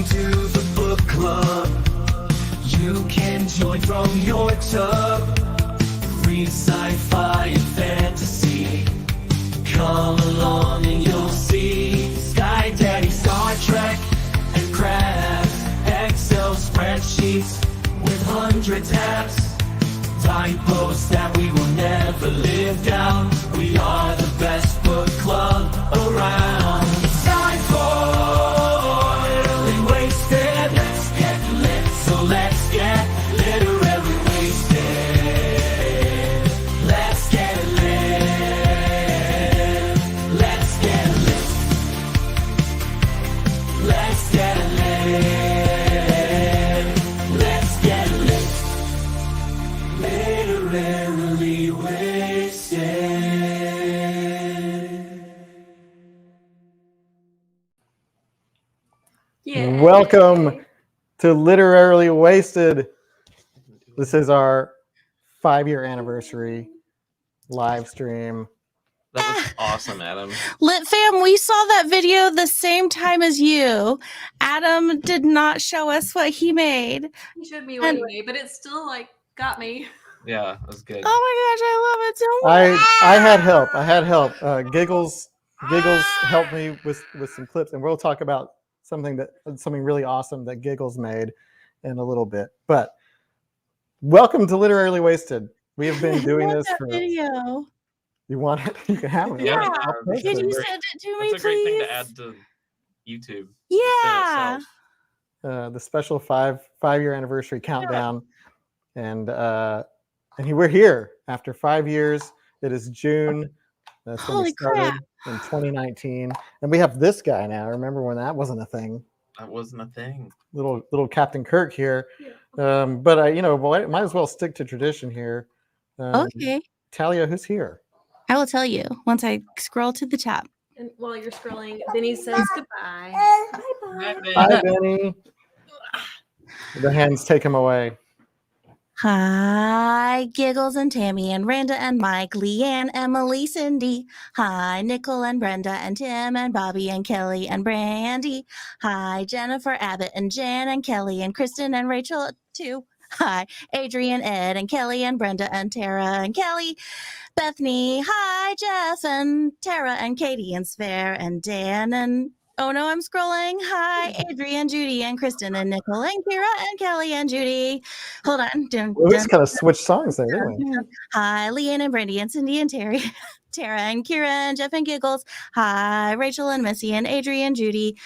to the book club. You can join from your tub. Read sci-fi and fantasy. Come along and you'll see Sky Daddy, Star Trek, and crafts. Excel spreadsheets with 100 tabs. Typos that we will never live down. We are the best book club around. It's time for Literally Wasted. Let's get lit, so let's get literally wasted. Let's get lit. Let's get lit. Let's get lit. Let's get lit. Literally wasted. Yeah. Welcome to Literally Wasted. This is our 5-year anniversary live stream. That was awesome, Adam. Lit fam, we saw that video the same time as you. Adam did not show us what he made. He showed me what he made, but it still got me. Yeah, that was good. Oh my gosh, I love it so much. I had help. Giggles helped me with some clips, and we'll talk about something really awesome that Giggles made in a little bit. But welcome to Literally Wasted. We have been doing this for. Video. You want it? You can have it. Yeah. I'll post Could it. you send it to me, That's a great thing please? to add to YouTube. Yeah. The special five-year anniversary countdown, and we're here after 5 years. It is June. That's when we Holy started crap. in 2019, and we have this guy now. Remember when that wasn't a thing? That wasn't a thing. Little Captain Kirk here. But I might as well stick to tradition here. Okay. Talia, who's here? I will tell you once I scroll to the top. And while you're scrolling, Benny says goodbye. Hi, Benny. The hands take him away. Hi, Giggles and Tammy and Randa and Mike, Leanne, Emily, Cindy. Hi, Nicole and Brenda and Tim and Bobby and Kelly and Brandy. Hi, Jennifer, Abbott and Jan and Kelly and Kristen and Rachel too. Hi, Adrian, Ed and Kelly and Brenda and Tara and Kelly. Bethany, hi, Jeff and Tara and Katie and Sver and Dan and oh no, I'm scrolling. Hi, Adrian, Judy and Kristen and Nicole and Kira and Kelly and Judy. Hold on. We just kind of switched songs there, didn't we? Hi, Leanne and Brandy and Cindy and Terry. Tara and Kira and Jeff and Giggles. Hi, Rachel and Missy and Adrian, Judy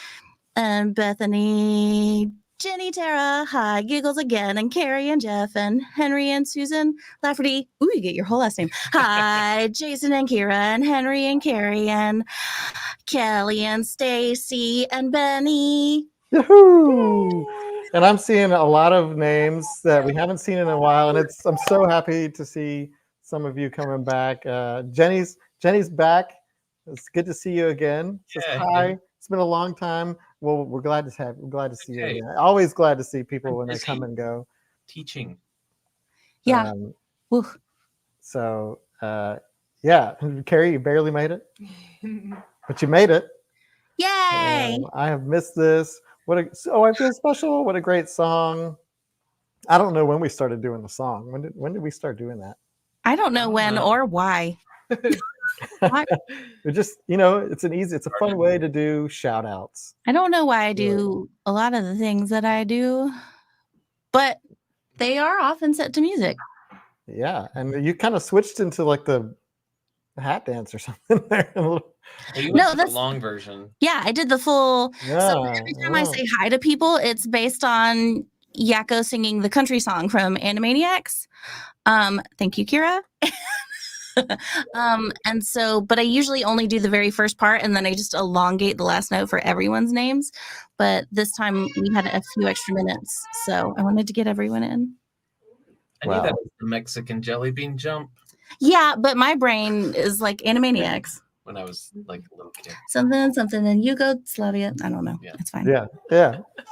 and Bethany. Jenny, Tara, hi, Giggles again, and Carrie and Jeff, and Henry and Susan Lafferty. Ooh, you get your whole last name. Hi, Jason and Kira, and Henry and Carrie, and Kelly and Stacy and Benny. Yahoo! And I'm seeing a lot of names that we haven't seen in a while, and I'm so happy to see some of you coming back. Jenny's back. It's good to see you again. Says hi. It's been a long time. Well, we're glad to see you again. Always glad to see people when they come and go. Teaching. Yeah. So, Carrie, you barely made it, but you made it. Yay! I have missed this. I feel special. What a great song. I don't know when we started doing the song. When did we start doing that? I don't know when or why. It just, it's a fun way to do shout outs. I don't know why I do a lot of the things that I do, but they are often set to music. Yeah. And you kind of switched into like the hat dance or something there. Well, that's the long version. Yeah, I did the full. So every time I say hi to people, it's based on Yakko singing the country song from Animaniacs. Thank you, Kira. But I usually only do the very first part and then I just elongate the last note for everyone's names. But this time we had a few extra minutes, so I wanted to get everyone in. I knew that was the Mexican jelly bean jump. Yeah, but my brain is like Animaniacs. When I was like a little kid. Something, and Yugoslavia. I don't know. Yeah. It's fine. Yeah,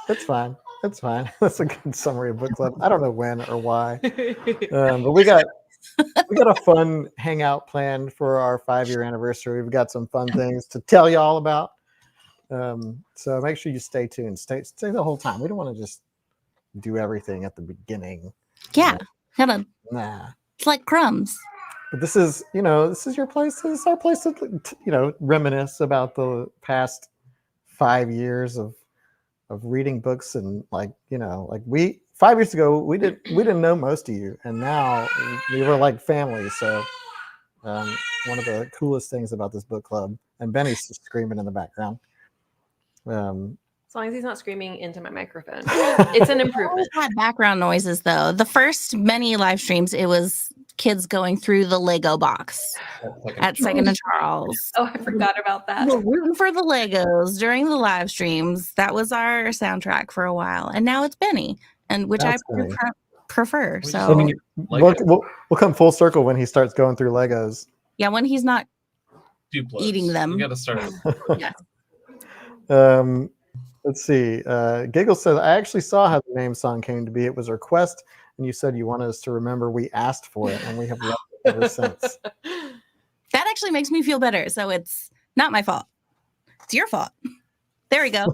it's fine. It's fine. That's a good summary of book club. I don't know when or why, but we got a fun hangout planned for our 5-year anniversary. We've got some fun things to tell you all about. So make sure you stay tuned. Stay the whole time. We don't want to just do everything at the beginning. Yeah. Gotta, Nah. it's like crumbs. But this is your place. This is our place to reminisce about the past 5 years of reading books, and like 5 years ago we didn't know most of you, and now we were like family. So one of the coolest things about this book club, and Benny's just screaming in the background. As long as he's not screaming into my microphone, it's an improvement. Had background noises though. The first many live streams, it was kids going through the Lego box at Second and Charles. Oh, I forgot about that. We're rooting for the Legos during the live streams. That was our soundtrack for a while, and now it's Benny, and which That's I Benny. prefer. We So just need We'll come full circle when he starts going through Legos. yeah, when he's not Duplos. eating them. You got to start. Yeah. Let's see. Giggle says, I actually saw how the name song came to be. It was a request, and you said you wanted us to remember we asked for it, and we have loved it ever since. That actually makes me feel better. So it's not my fault. It's your fault. There we go.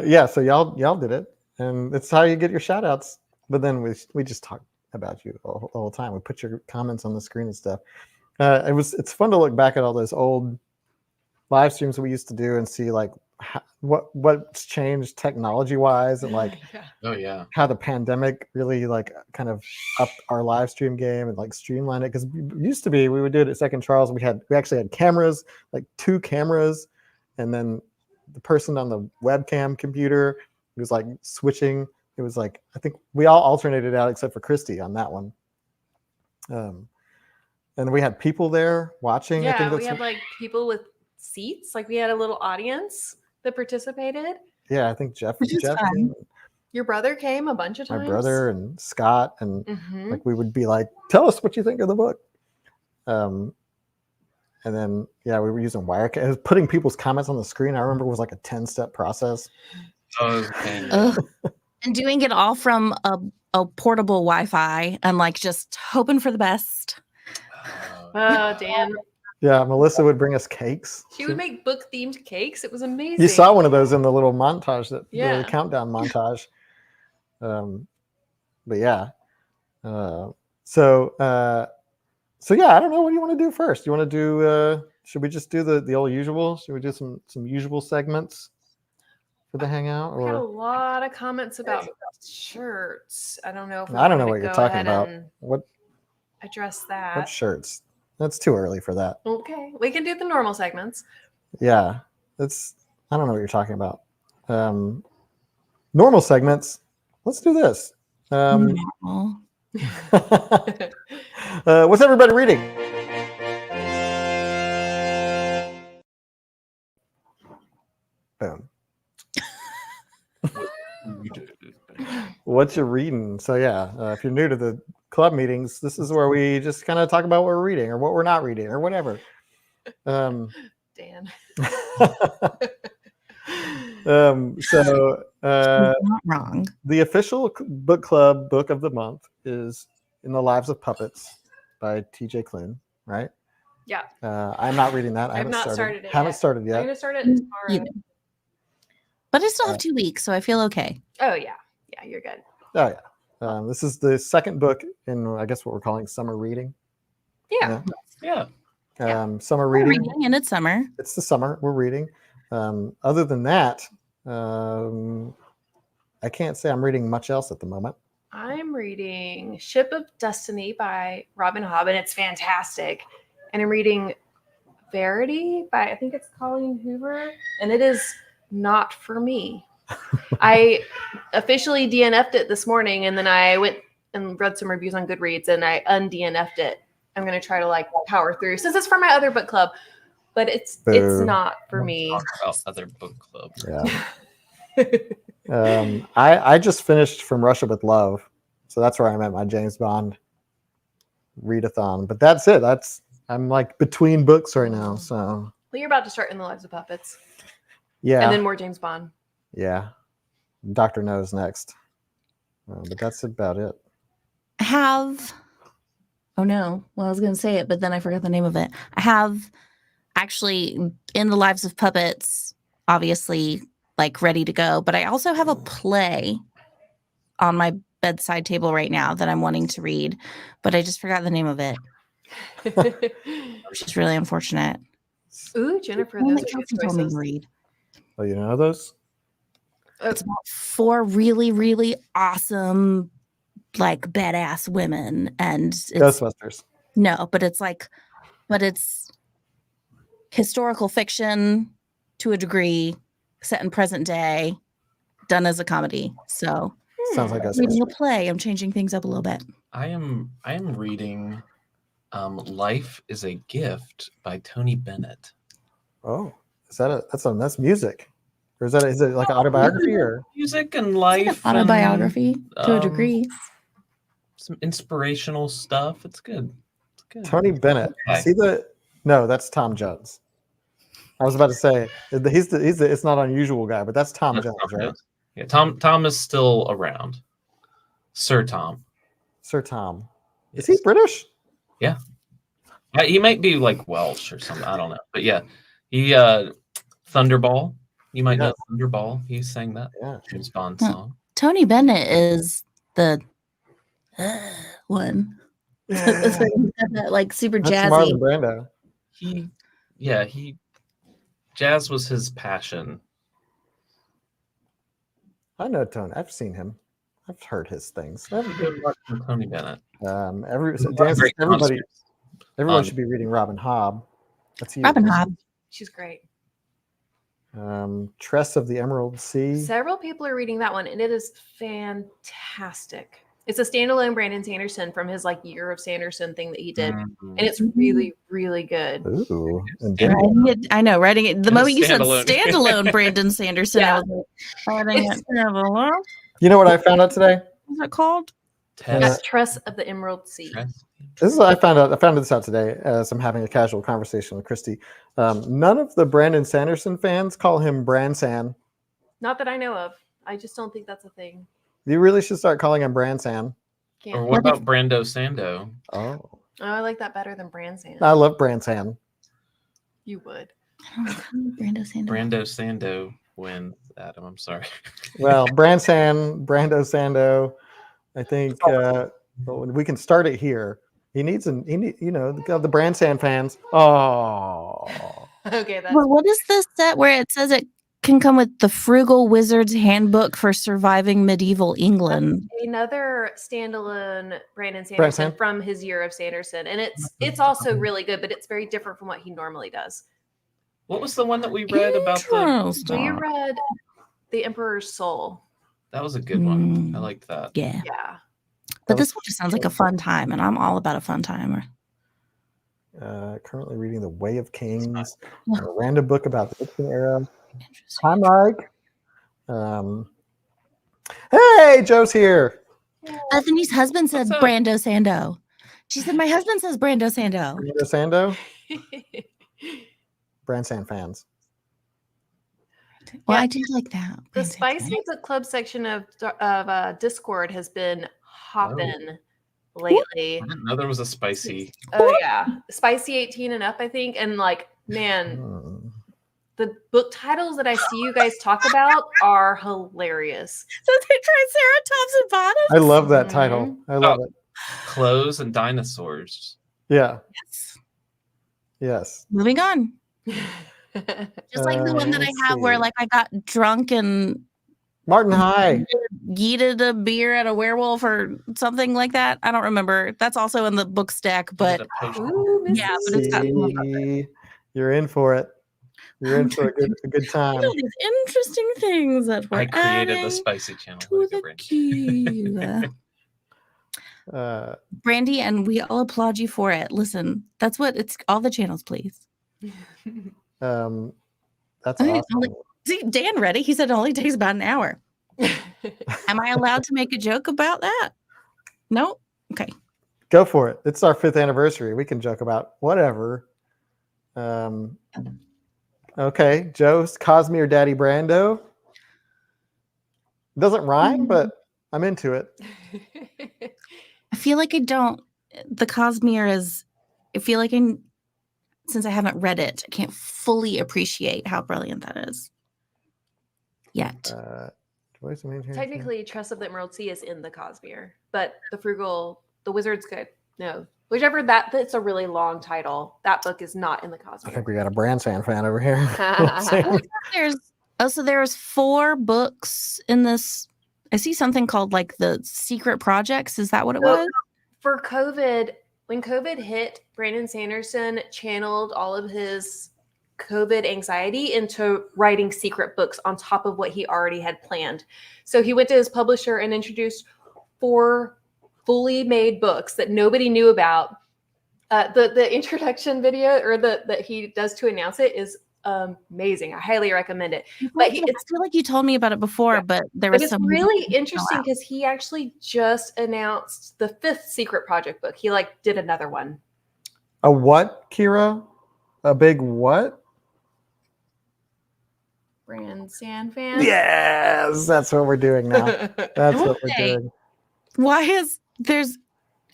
Yeah, so y'all did it, and it's how you get your shout outs. But then we just talk about you the whole time. We put your comments on the screen and stuff. It's fun to look back at all those old live streams we used to do and see like what's changed technology wise, and like Oh yeah. how the pandemic really like kind of upped our live stream game and like streamlined it. Because used to be we would do it at Second Charles. We actually had cameras, like 2 cameras, and then the person on the webcam computer was like switching. It was like, I think we all alternated out except for Christy on that one. And we had people there watching. I think Yeah, that's we had like people with seats. Like we had a little audience that participated. yeah, I think Jeff Which is came, fun. Your brother came a bunch of my times. brother and Scott, and Mhm. like we would be like, tell us what you think of the book. And then yeah, we were using Wirecast, putting people's comments on the screen. I remember it was like a 10-step process. Okay. Ugh. And doing it all from a portable Wi-Fi and like just hoping for the best. Oh, Dan. Yeah, Melissa would bring us cakes. She would make book themed cakes. It was amazing. You saw one of those in the little montage, Yeah. the countdown montage. But yeah, so yeah, I don't know. What do you want to do first? You want to do? Should we just do the old usual? Should we do some usual segments for the hangout? We had a Or lot of comments about shirts. I don't know if we I don't know wanna what you're go talking ahead about. and What address that. what shirts? That's too early for that. Okay, we can do the normal segments. Yeah, I don't know what you're talking about. Normal segments. Let's do this. Aw. What's everybody reading? Boom. What you reading? So yeah, if you're new to the club meetings, this is where we just kind of talk about what we're reading or what we're not reading or whatever. Dan. So Not wrong. the official book club book of the month is In the Lives of Puppets by TJ Klune, right? Yeah. I'm not reading that. I I've haven't not started. started it Haven't yet. started I'm yet. gonna start it tomorrow. Either. But I still have 2 weeks, so I feel okay. Oh yeah. Yeah, you're good. Oh yeah. This is the second book in, I guess, what we're calling summer reading. Yeah. Yeah. Summer We're reading. reading, and it's summer. It's the summer. We're reading. Other than that, I can't say I'm reading much else at the moment. I'm reading Ship of Destiny by Robin Hobb, and it's fantastic. And I'm reading Verity by, I think it's Colleen Hoover, and it is not for me. I officially DNF'd it this morning, and then I went and read some reviews on Goodreads, and I undNF'd it. I'm going to try to like power through since it's for my other book club, but it's Boo. not for me. Talk about other book club. Yeah. I just finished From Russia with Love, so that's where I'm at my James Bond readathon. But that's it. I'm like between books right now. So Well, you're about to start In the Lives of Puppets, yeah, and then more James Bond. yeah. Dr. No's next, but that's about it. Oh no. Well, I was going to say it, but then I forgot the name of it. I have actually in the Lives of Puppets, obviously like ready to go. But I also have a play on my bedside table right now that I'm wanting to read, but I just forgot the name of it, which is really unfortunate. Ooh, Jennifer, One those that are good Kelsey told me to choices. read. Oh, you know those? It's about 4 really, really awesome, like badass women, and it's Ghostbusters. no, but it's historical fiction to a degree, set in present day, done as a comedy. So Sounds like reading a Ghostbusters. play, I'm changing things up a little bit. I am reading Life is a Gift by Tony Bennett. Oh, is that that's music, or is it like an autobiography or? Music and It's life. like an autobiography to a um, degree. some inspirational stuff. It's good. It's good. Tony Bennett. Okay. See no, that's Tom Jones. I was about to say it's not unusual guy, but that's Tom That's Jones, Tom right? Jones. Yeah, Tom is still around. Sir Tom. Sir Tom. Is Yes. he British? Yeah. He might be like Welsh or something. I don't know. But yeah, he Thunderball. You might know Thunderball. He sang that Yeah. James Bond Huh. song. Tony Bennett is the one. That's that like super That's jazzy. Marlon Brando. He jazz was his passion. I know Tony. I've seen him. I've heard his things. Good luck with Tony Bennett. Everybody Um, should be reading Robin Hobb. That's you. Robin Hobb. She's great. Tress of the Emerald Sea. Several people are reading that one, and it is fantastic. It's a standalone Brandon Sanderson from his like Year of Sanderson thing that he did, and it's really, really good. Ooh. And Writing it, I know, writing it. The And moment you said standalone. standalone Brandon Sanderson, Yeah. I was like, writing it standalone. you know what I found out today? What's it called? Tess. Tress of the Emerald Sea. Tress. This is what I found out. I found this out today as I'm having a casual conversation with Christy. None of the Brandon Sanderson fans call him Bransan. Not that I know of. I just don't think that's a thing. You really should start calling him Bransan. Can't. Or what about Brando Sando? Oh, Oh, I like that better than Bransan. I love Bransan. You would. Brando Sanders. Brando Sando wins, Adam. I'm sorry. Well, Bransan, Brando Sando. I think we can start it here. The Bransan fans. Oh, Okay, that's Well, what is this set where it says it can come with the Frugal Wizard's Handbook for Surviving Medieval England? another standalone Brandon Sanderson Branson? from his Year of Sanderson, and it's also really good, but it's very different from what he normally does. What was the one that we read about the? We Interesting. read The Emperor's Soul. That was a good one. I liked that. Yeah. Yeah. But this one just sounds like a fun time, and I'm all about a fun time. currently reading The Way of Kings, a random book about the Dixon era. Hi, Mike. Hey, Joe's here. Bethany's husband said What's up? Brando Sando. She said, my husband says Brando Sando. Brando Sando, Bransan fans. Well, Yeah. I do like that. The Brando Spicy Sando. Book Club section of Discord has been hopping lately. I didn't know there was a spicy. Oh yeah, spicy 18 and up, I think. And like, man, Hmm. the book titles that I see you guys talk about are hilarious. So they Triceratops and bottoms? I love that title. I love it. Clothes and dinosaurs. Yeah. Yes. Yes. Moving on. Just like the one that I let's have where see. like I got drunk and Martin High. yeeted a beer at a werewolf or something like that. I don't remember. That's also in the book stack, but Is it a potion? Ooh, yeah, but it's got See, you're in for it. You're in for a good time. all these interesting things that we're I created adding the spicy channel. to Way to go, the Brandy. queue. Brandy, and we all applaud you for it. Listen, that's what it's all the channels, please. That's Okay, awesome. See, Dan ready. He said it only takes about an hour. Am I allowed to make a joke about that? No? Okay. Go for it. It's our 5th anniversary. We can joke about whatever. Okay, Joe's Cosmere Daddy Brando. Doesn't rhyme, but I'm into it. I feel like I don't. The Cosmere is. I feel like since I haven't read it, I can't fully appreciate how brilliant that is yet. Voice of Main Character. Technically, Trust of the Emerald Sea is in the Cosmere, but the Wizard's Good. No, whichever that's a really long title. That book is not in the I Cosmere. think we got a Branson fan over here. There's 4 books in this. I see something called like the Secret Projects. Is that what it was? For COVID, when COVID hit, Brandon Sanderson channeled all of his COVID anxiety into writing secret books on top of what he already had planned. So he went to his publisher and introduced 4 fully made books that nobody knew about. The introduction video or that he does to announce it is amazing. I highly recommend it. But I feel like you told me about it before, but there was it's really interesting because he actually just announced the 5th Secret Project book. He did another one. A what, Kira? A big what? Brand San fan. Yes, that's what we're doing now. That's what we're doing. Why is there's?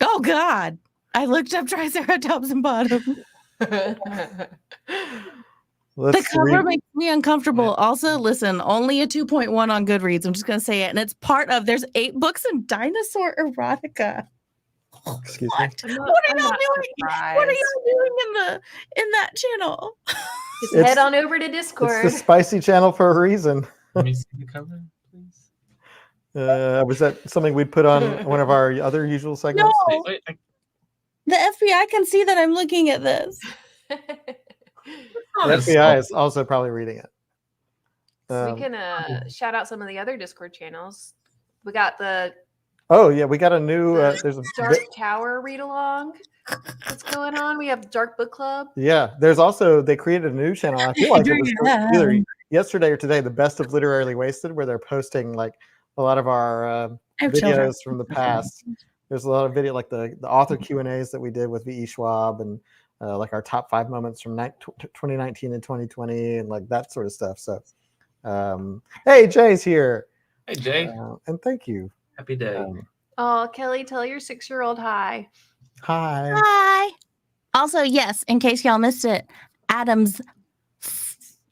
Oh God! I looked up Triceratops and bottom. The cover makes me uncomfortable. Also, listen, only a 2.1 on Goodreads. I'm just gonna say it, and it's part of. There's 8 books in dinosaur erotica. Excuse me. What are y'all doing? What are y'all doing in that channel? Just head on over to Discord. It's the spicy channel for a reason. Let me see the cover, please. Was that something we'd put on one of our other usual segments? No. The FBI can see that I'm looking at this. The FBI is also probably reading it. We can shout out some of the other Discord channels. We got the we got a new there's a Dark Tower read along. What's going on? We have Dark Book Club. Yeah, there's also they created a new channel. I feel like it was either yesterday or today, the Best of Literarily Wasted, where they're posting like a lot of our videos from the past. There's a lot of video like the author Q&As that we did with V.E. Schwab and like our top 5 moments from 2019 and 2020 and like that sort of stuff. So, hey, Jay's here. Hey, Jay. And thank you. Happy day. Kelly, tell your 6-year-old hi. Hi. Hi. Also, yes, in case y'all missed it, Adam's.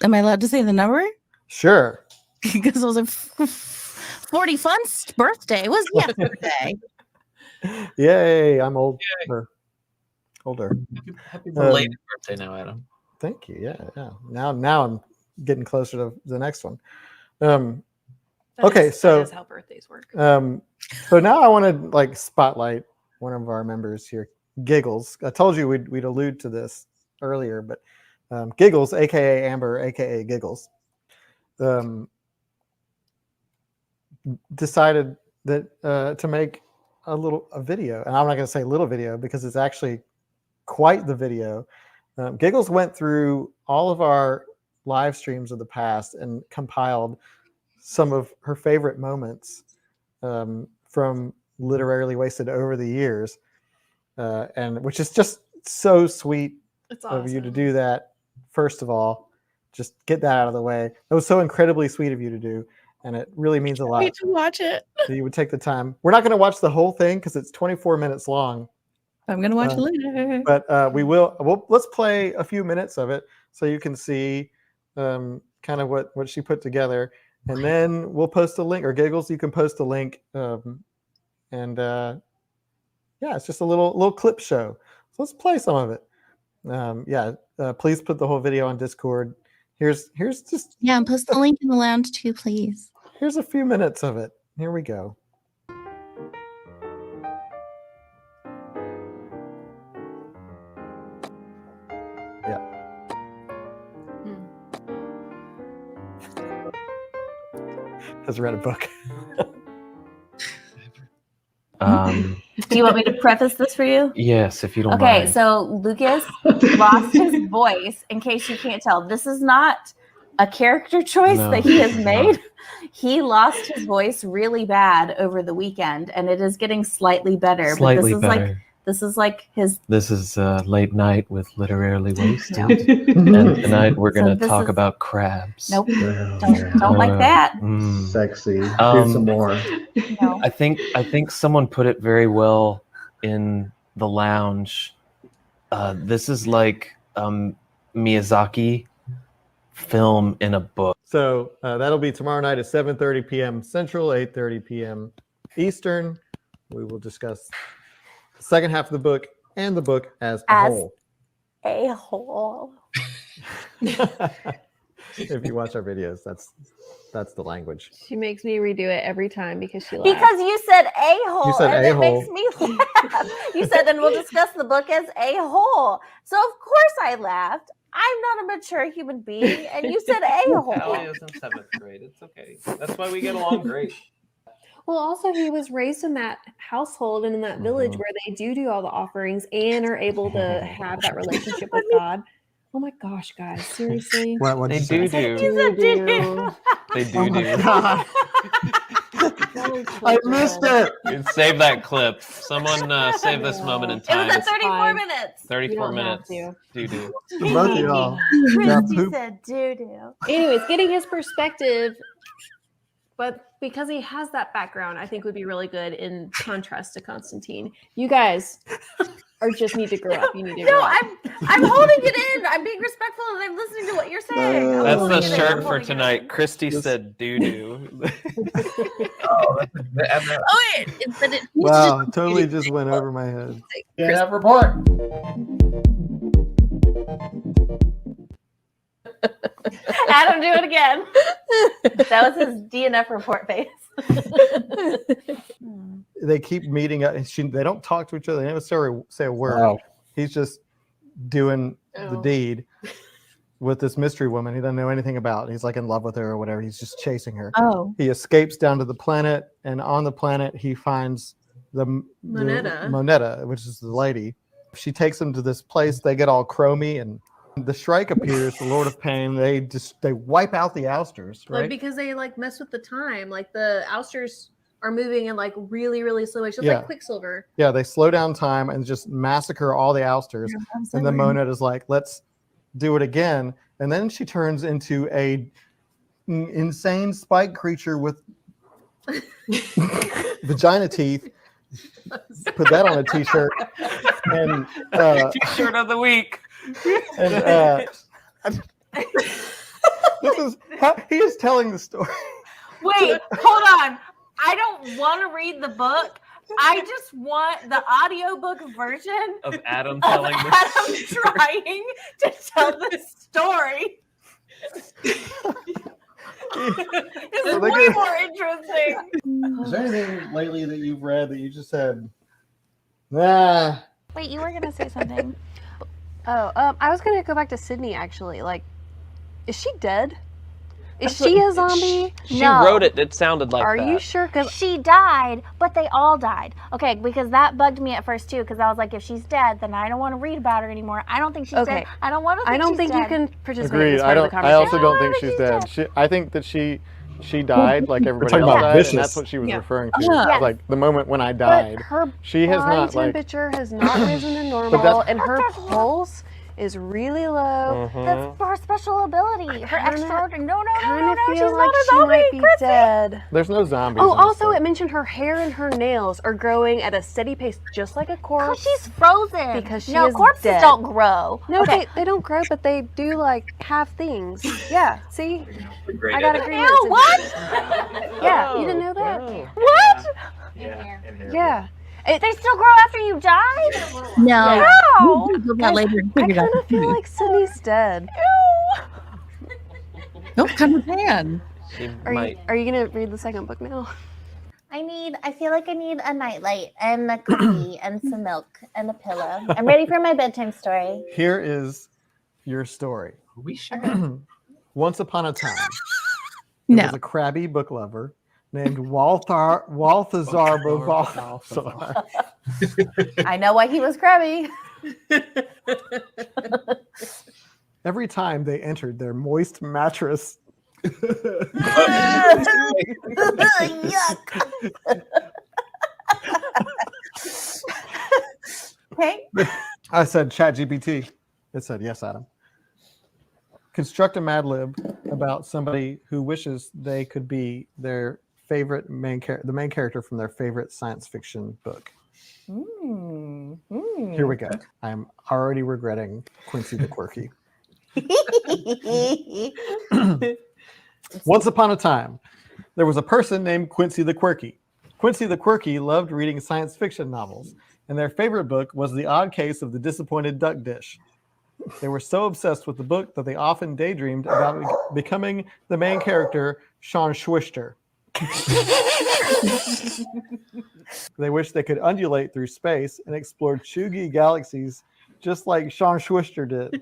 Am I allowed to say the number? Sure. Because it was a 41st birthday. Was yesterday. Yay! I'm older. Older. Happy belated birthday now, Adam. Thank you. Yeah. Now I'm getting closer to the next one. Okay, so that's how birthdays work. So now I want to like spotlight one of our members here, Giggles. I told you we'd allude to this earlier, but Giggles, aka Amber, aka Giggles, decided that to make a video, and I'm not going to say little video because it's actually quite the video. Giggles went through all of our live streams of the past and compiled some of her favorite moments from Literarily Wasted over the years, and which is just so sweet of you to do that. First of all, just get that out of the way. That was so incredibly sweet of you to do, and it really means a lot. Wait to watch it. So you would take the time. We're not going to watch the whole thing because it's 24 minutes long. I'm going to watch it later. But we will. Let's play a few minutes of it so you can see kind of what she put together. And then we'll post a link, or Giggles, you can post a link. It's just a little clip show. So let's play some of it. Please put the whole video on Discord. Here's just and post the link in the lounge too, please. Here's a few minutes of it. Here we go. Has read a book. Do you want me to preface this for you? Yes, if you don't mind. mind. So Lucas lost his voice. In case you can't tell, this is not a character choice that he has made. He lost his voice really bad over the weekend, and it is getting slightly better. Slightly but better. This is like his. This is Late Night with Literarily Wasted. And tonight we're going to talk about crabs. Nope. Don't like that. Sexy. Do some more. No. I think someone put it very well in the lounge. This is like Miyazaki film in a book. So that'll be tomorrow night at 7:30 p.m. Central, 8:30 p.m. Eastern. We will discuss the second half of the book and the book as a whole. A whole. If you watch our videos, that's the language. She makes me redo it every time because she laughs. Because you said a hole, You said and a it hole. makes me laugh. You said, then we'll discuss the book as a whole. So of course I laughed. I'm not a mature human being, and you said a Allie hole. is in 7th grade. It's okay. That's why we get along great. Well, also he was raised in that household and in that village where they do all the offerings and are able to have that relationship with God. Oh my gosh, guys! Seriously, What They you say? do. You said do. They do. Oh my God. I missed it. Save that clip. Someone save this moment in It time. was at It's 34 fine. minutes. 34 You don't minutes. have Do. Both of y'all. got Christy poop. said doo-doo. anyways, getting his perspective, but because he has that background, I think would be really good in contrast to Constantine. You guys just need to grow up. You need to No, grow up. I'm holding it in. I'm being respectful and I'm listening to what you're saying. I'm That's holding the it in. shirt I'm for holding it tonight. in. Christy said doo. Oh, but it Wow, totally just went over my head. Yeah, report. Adam, do it again. That was his DNF report face. They keep meeting up. They don't talk to each other. They never say a word. Wow. He's just doing the deed with this mystery woman he doesn't know anything about. He's like in love with her or whatever. He's just chasing her. Oh, He escapes down to the planet, and on the planet he finds the Moneta, which is the lady. She takes him to this place. They get all chromy, and the Shrike appears, the Lord of Pain. They wipe out the ousters, Like, right? because they like mess with the time. Like the ousters are moving in like really, really slow. It's just Yeah. like Quicksilver. Yeah, they slow down time and just massacre all the ousters. And then Moneta is like, let's do it again. And then she turns into a insane spike creature with vagina teeth. Put that on a t-shirt. And T-shirt of the week. and this is how he is telling the story. Wait, hold on. I don't want to read the book. I just want the audiobook version Of Adam of telling Adam this. trying to tell the story. It's way more interesting. Is there anything lately that you've read that you just said, nah? Wait, you were gonna say something. Oh, I was gonna go back to Sydney actually. Like, is she dead? Is she a zombie? She No. wrote it. It sounded like Are that. you sure? Because She died, but they all died. Okay, because that bugged me at first too. Because I was like, if she's dead, then I don't want to read about her anymore. I don't think she's Okay. dead. I don't want to. I don't she's think you dead. can participate in Agreed. this I part of the don't. I conversation. also don't think No, she's she's dead. dead. I think that she died like everybody talking else about died, Vicious. and that's what she was Yeah. referring to. Yeah. Yes. Like the moment when I But died, her she has body not like. temperature has not risen to normal, that's- and her pulse is really low. That's her special ability. Her kinda- extraordinary. No, Kind no, of she's feel not like a she zombie, might be Chrissy. dead. There's no zombies. Oh, in this also book. it mentioned her hair and her nails are growing at a steady pace, just like a Because corpse. she's frozen. Because she no, is corpses dead. don't grow. No, okay. they don't grow, but they do like have things. Yeah, see, Great I got edit. agreement. Ew, what? Yeah, you didn't know that? Oh. What? Yeah. They still grow after you died? no. How? We'll do that later and I figure it kind out. of feel like Sydney's dead. No, come with man. She Are might. you gonna read the second book now? I feel like I need a nightlight and a cookie and some milk and a pillow. I'm ready for my bedtime story. Here is your story. We should. Once upon a time, there No. was a crabby book lover named Balthazar Balthazar. I know why he was crabby. Every time they entered their moist mattress, Yuck. Okay. I said ChatGPT. It said, yes, Adam. Construct a Mad Lib about somebody who wishes they could be their favorite the main character from their favorite science fiction book. Here we go. I'm already regretting Quincy the Quirky. Once upon a time, there was a person named Quincy the Quirky. Quincy the Quirky loved reading science fiction novels, and their favorite book was The Odd Case of the Disappointed Duck Dish. They were so obsessed with the book that they often daydreamed about becoming the main character, Sean Schwister. They wished they could undulate through space and explore chuggy galaxies just like Sean Schwister did.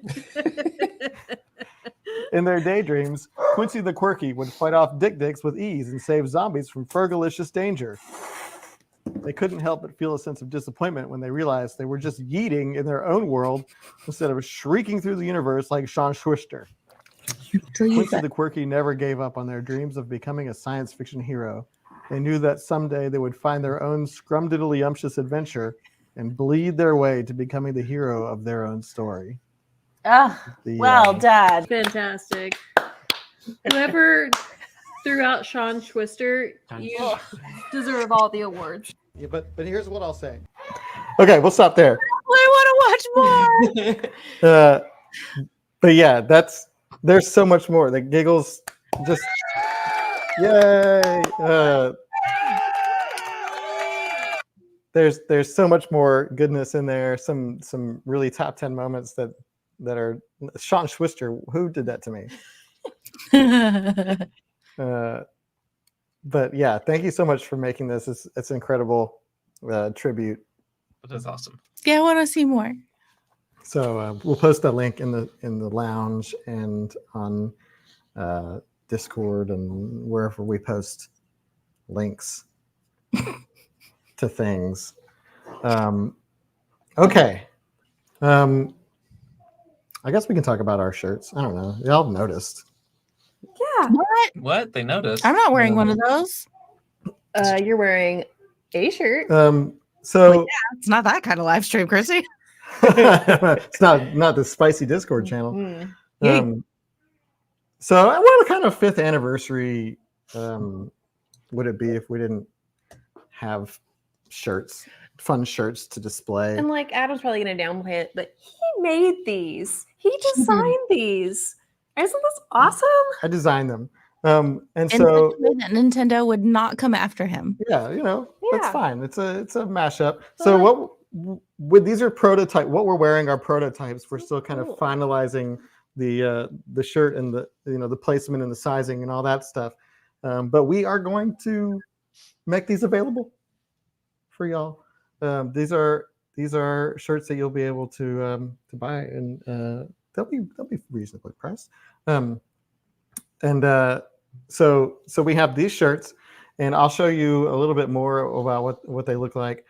In their daydreams, Quincy the Quirky would fight off dick-dicks with ease and save zombies from fergalicious danger. They couldn't help but feel a sense of disappointment when they realized they were just yeeting in their own world instead of shrieking through the universe like Sean Schwister. Quincy the Quirky never gave up on their dreams of becoming a science fiction hero. They knew that someday they would find their own scrumdiddlyumptious adventure and bleed their way to becoming the hero of their own story. Well, Dad. Fantastic. Whoever threw out Sean Schwister, you deserve all the awards. Yeah, but here's what I'll say. Okay, we'll stop there. I want to watch more. But yeah, there's so much more. The giggles, just yay! There's so much more goodness in there. Some really top 10 moments that are Sean Schwister. Who did that to me? But yeah, thank you so much for making this. It's an incredible tribute. That is awesome. Yeah, I want to see more. So we'll post a link in the lounge and on Discord and wherever we post links to things. Okay. I guess we can talk about our shirts. I don't know. Y'all noticed. Yeah. What? They noticed. I'm not wearing one of those. You're wearing a shirt. So It's not that kind of live stream, Chrissy. it's not the spicy Discord channel. So what kind of 5th anniversary would it be if we didn't have fun shirts to display? And like Adam's probably gonna downplay it, but he made these. He designed these. Isn't this awesome? I designed them. And so that Nintendo would not come after him. yeah, that's Yeah. fine. It's a mashup. So these are prototype. What we're wearing are prototypes. We're still kind of finalizing the shirt and the placement and the sizing and all that stuff. But we are going to make these available for y'all. These are shirts that you'll be able to buy, and they'll be reasonably priced. So we have these shirts, and I'll show you a little bit more about what they look like.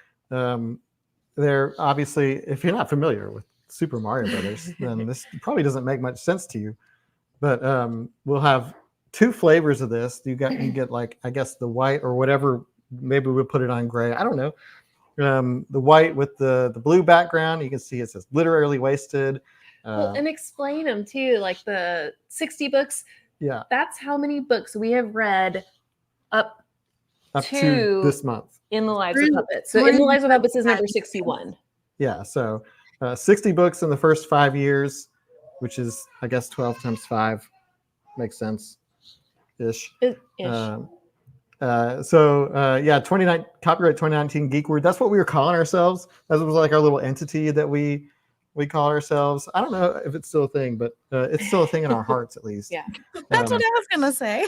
They're obviously, if you're not familiar with Super Mario Brothers, then this probably doesn't make much sense to you. But we'll have 2 flavors of this. You get like, I guess, the white or whatever. Maybe we'll put it on gray. I don't know. The white with the blue background. You can see it says "Literally Wasted." Well, and explain them too. Like the 60 books. Yeah. That's how many books we have read up to this month. in the Lives of Puppets. So in the Lives of Puppets is number 61. Yeah. So 60 books in the first 5 years, which is, I guess, 12 times 5 makes sense ish. Ish. Yeah, copyright 2019 Geek Word. That's what we were calling ourselves. That was like our little entity that we call ourselves. I don't know if it's still a thing, but it's still a thing in our hearts, at least. Yeah. That's what I was gonna say.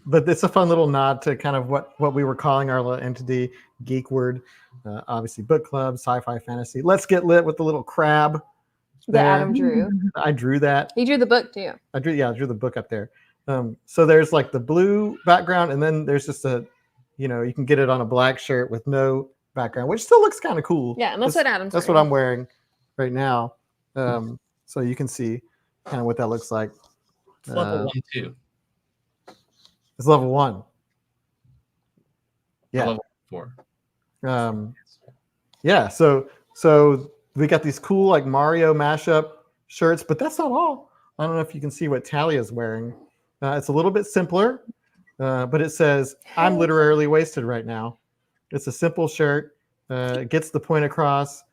But it's a fun little nod to kind of what we were calling our little entity, Geek Word. Obviously, book club, sci-fi, fantasy. Let's get lit with the little crab. That Adam drew. I drew that. He drew the book too. I drew the book up there. So there's like the blue background, and then there's just you can get it on a black shirt with no background, which still looks kind of cool. Yeah, and that's what Adam's That's what I'm wearing right now. So you can see kind of what that looks like. It's level 1 too. It's level 1. Yeah. Level 4. Yeah. So we got these cool like Mario mashup shirts, but that's not all. I don't know if you can see what Talia's wearing. It's a little bit simpler, but it says, "I'm literally wasted right now." It's a simple shirt. It gets the point across.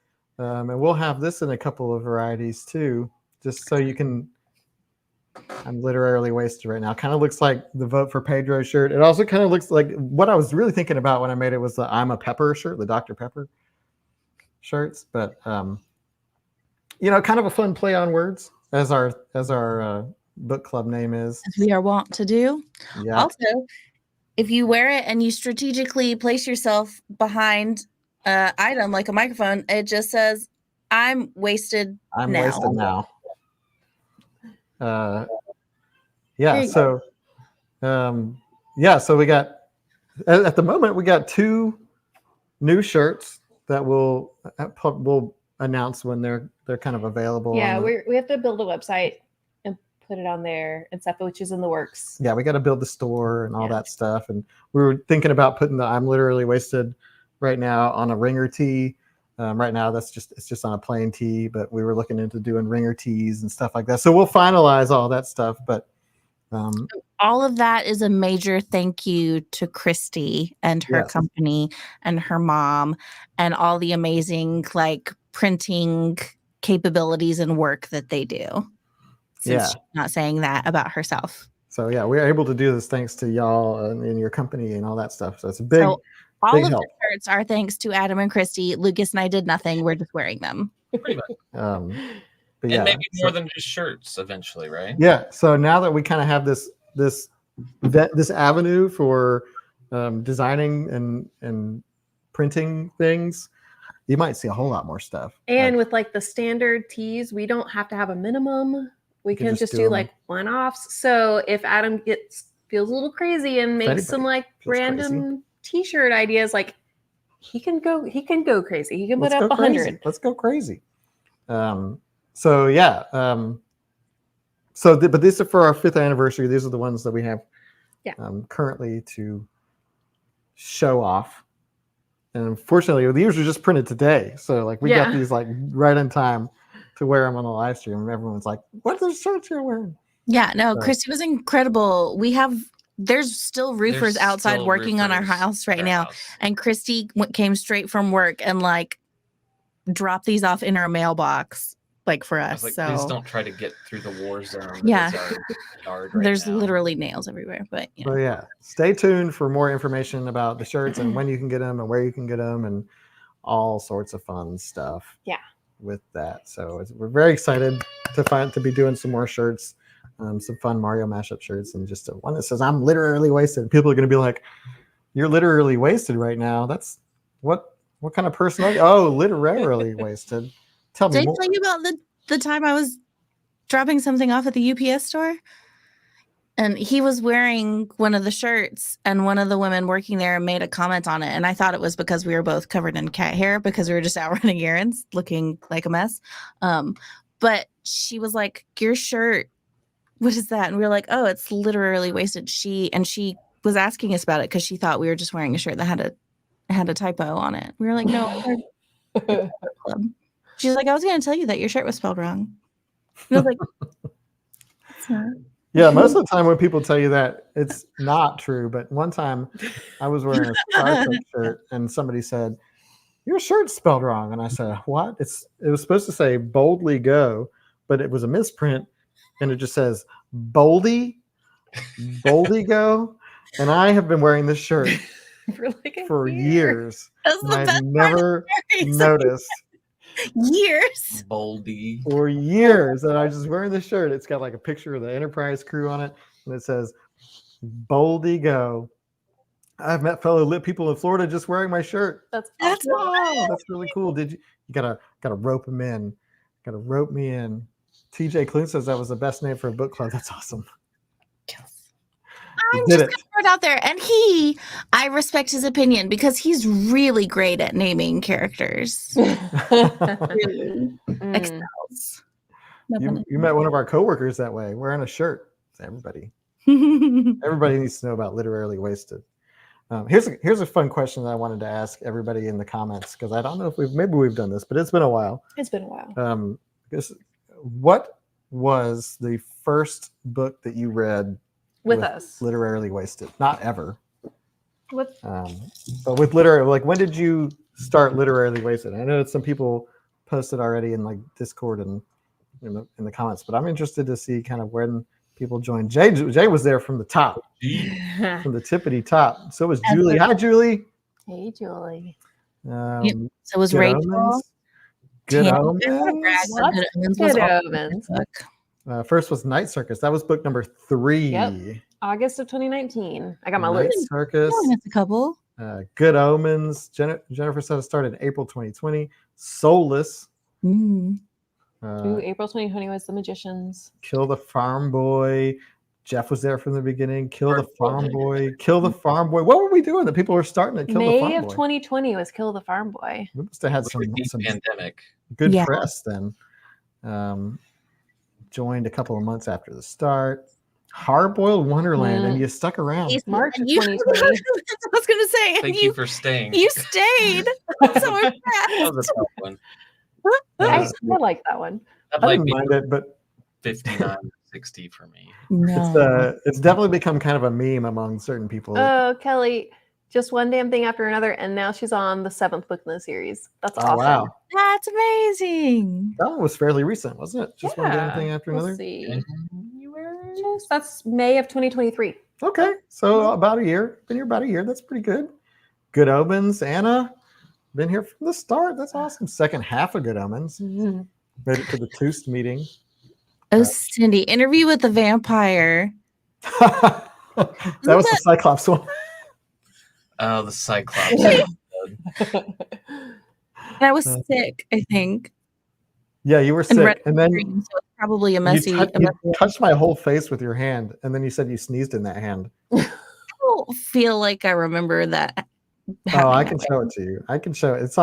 And we'll have this in a couple of varieties too, just so you can. I'm literally wasted right now. Kind of looks like the Vote for Pedro shirt. It also kind of looks like what I was really thinking about when I made it was the I'm a Pepper shirt, the Dr. Pepper shirts. But you know, kind of a fun play on words as our book club name is. As we are wont to do. Yeah. Also, if you wear it and you strategically place yourself behind an item like a microphone, it just says, I'm wasted I'm now. wasted now. There Yeah. you So, so we got at the moment we got 2 new shirts that we'll announce when they're kind of available. Yeah, on the- we have to build a website and put it on there and stuff, which is in the works. yeah, we got to build the store and all Yeah. that stuff. And we were thinking about putting the I'm literally wasted right now on a ringer tee. Right now, it's just on a plain tee, but we were looking into doing ringer tees and stuff like that. So we'll finalize all that stuff. But all of that is a major thank you to Christy and her Yes. company and her mom and all the amazing like printing capabilities and work that they do. Since Yeah. she's not saying that about herself. so yeah, we are able to do this thanks to y'all and your company and all that stuff. So it's a big, So all big of help. the shirts are thanks to Adam and Christy. Lucas and I did nothing. We're just wearing them. Pretty much. But And yeah, maybe more so, than just shirts eventually, right? yeah. So now that we kind of have this avenue for designing and printing things, you might see a whole lot more stuff. And Like, with like the standard teas, we don't have to have a minimum. We can can just just do do 'em. like one-offs. So if Adam feels a little crazy and makes some anybody like feels random t-shirt ideas, like he can go crazy. He can let's put up go crazy. 100. Let's go crazy. So yeah. But these are for our 5th anniversary. These are the ones that we have currently to show off. And unfortunately, these were just printed today. So like we got Yeah. these like right in time to wear them on the live stream. And everyone's like, what are the shirts you're wearing? Yeah, no, So- Christy was incredible. There's still roofers There's outside still working on our roofers house at right our now. house. And Christy came straight from work and like dropped these off in our mailbox, like for I us. was like, please So don't try to get through the war zone. that Yeah. is our yard right there's now. literally nails everywhere. But you know. So yeah, stay tuned for more information about the shirts and when you can get them and where you can get them and all sorts of fun stuff. Yeah. With that, so we're very excited to be doing some more shirts, some fun Mario mashup shirts, and just one that says "I'm literally wasted." People are going to be like, "You're literally wasted right now." That's what kind of person are you? Oh, literally wasted. Tell me Did I more. tell you about the time I was dropping something off at the UPS store? And he was wearing one of the shirts, and one of the women working there made a comment on it. And I thought it was because we were both covered in cat hair because we were just out running errands looking like a mess. But she was like, your shirt, what is that? And we were like, oh, it's literally wasted. She was asking us about it because she thought we were just wearing a shirt that had a typo on it. We were like, no. Club. She's like, I was going to tell you that your shirt was spelled wrong. And I was like, it's not. Yeah, most of the time when people tell you that, it's not true. But one time I was wearing a Star Trek shirt and somebody said, your shirt's spelled wrong. And I said, what? It was supposed to say boldly go, but it was a misprint. And it just says boldly go. And I have been wearing this shirt For like a for year. years. That's And the I've best never noticed years. Boldy. for years that I was just wearing this shirt. It's got like a picture of the Enterprise crew on it, and it says "Boldy Go." I've met fellow lit people in Florida just wearing my shirt. That's Wow, that's really cool. Did you gotta rope them in? Gotta rope me in. TJ Clune says that was the best name for a book club. That's awesome. I'm You just did gonna it. throw it out there. And I respect his opinion because he's really great at naming characters. Really Mm. excels. Nothing You met one of our coworkers that way, wearing a shirt. It's everybody needs to know about literally wasted. Here's a fun question that I wanted to ask everybody in the comments because I don't know if we've done this, but it's been a while. It's been a while. What was the first book that you read With us. literally wasted? Not ever, With but with literary. Like, when did you start literally wasted? I know that some people posted already in like Discord and in the comments, but I'm interested to see kind of when people join. Jay was there from the top, from the tippity top. So was Julie. Hi, Julie. Hey, Julie. So was Good Rachel. Omens. Good Tam- Omens. What? Good Omens was Good also Omens. a book. First was Night Circus. That was book number 3. Yep. August of 2019. I got my Night list. Circus. Yeah, that's a couple. Good Omens. Jennifer said it started in April 2020. Soulless. Mm. Ooh, April 2020 was The Magicians. Kill the Farm Boy. Jeff was there from the beginning. Kill the Farm Boy. Kill the Farm Boy. What were we doing that people were starting to kill the May Farm of Boy? 2020 was Kill the Farm Boy. We must have had Which would be some pandemic. good Yeah. press then. Joined a couple of months after the start. Hard-boiled Wonderland, and you stuck around. March of You- 2020. I was gonna say, and Thank you for staying. you stayed. I'm so That impressed. was a tough one. I like that one. That I might didn't be mind it, but 59, 60 for me. No. it's definitely become kind of a meme among certain people. Oh, Kelly, just one damn thing after another, and now she's on the 7th book in the series. That's Oh, awesome. wow. That's amazing. That one was fairly recent, wasn't it? Just one damn Yeah. thing after Let's another? see. That's May of 2023. Okay, so about a year. Been here about a year. That's pretty good. Good Omens. Anna, been here from the start. That's awesome. Second half of Good Omens. Made it to the Toost meeting. Oh, Cindy, Interview with the Vampire. That was the Cyclops one. Oh, the Cyclops. And I was sick, I think. Yeah, you were And sick. And then so it's probably a messy. you touched my whole face with your hand, and then you said you sneezed in that hand. I don't feel like I remember that. Oh, I happening. can show it to you. I can show it. It's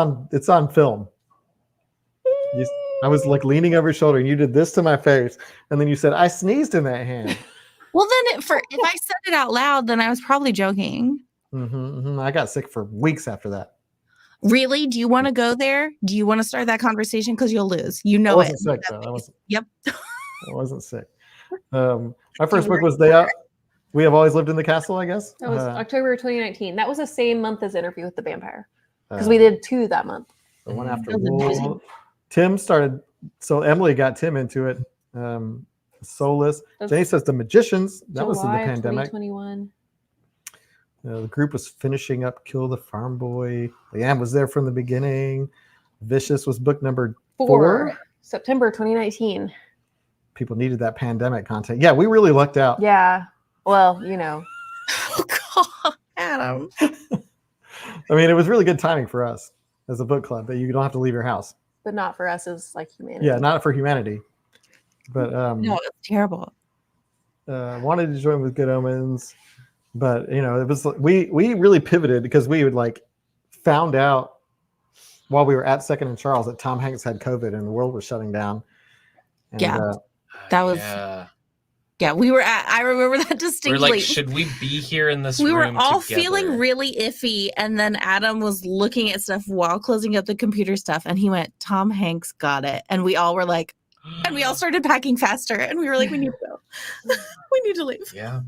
on film. I was like leaning over your shoulder, and you did this to my face, and then you said, "I sneezed in that hand." Well, then if I said it out loud, then I was probably joking. I got sick for weeks after that. Really? Do you want to go there? Do you want to start that conversation? Because you'll lose. You I know wasn't it. sick though. I wasn't. Yep. I wasn't sick. My first book was We Have Always Lived in the Castle, I guess. That was October 2019. That was the same month as Interview with the Vampire. Because Uh, we did 2 that month. the one after That was amazing. Wool. Tim started. So Emily got Tim into it. Soulless. That's Jenny says The Magicians. That was in the July of pandemic. 2021. The group was finishing up Kill the Farm Boy. Leanne was there from the beginning. Vicious was book number 4. September 2019. People needed that pandemic content. Yeah, we really lucked out. Yeah. Well, you know. Oh, God, Adam. I mean, it was really good timing for us as a book club that you don't have to leave your house. But not for us as like humanity. Yeah, not for humanity. But No, it's terrible. wanted to join with Good Omens, but it was we really pivoted because we would found out while we were at Second and Charles that Tom Hanks had COVID and the world was shutting down. And, Yeah. That was yeah. We were at. I remember that We're distinctly. like, should we be here in this we room were all together? feeling really iffy, and then Adam was looking at stuff while closing up the computer stuff, and he went, "Tom Hanks got it," and we all were like, and we all started packing faster, and we were like, "We need to go. We need to leave." Yeah.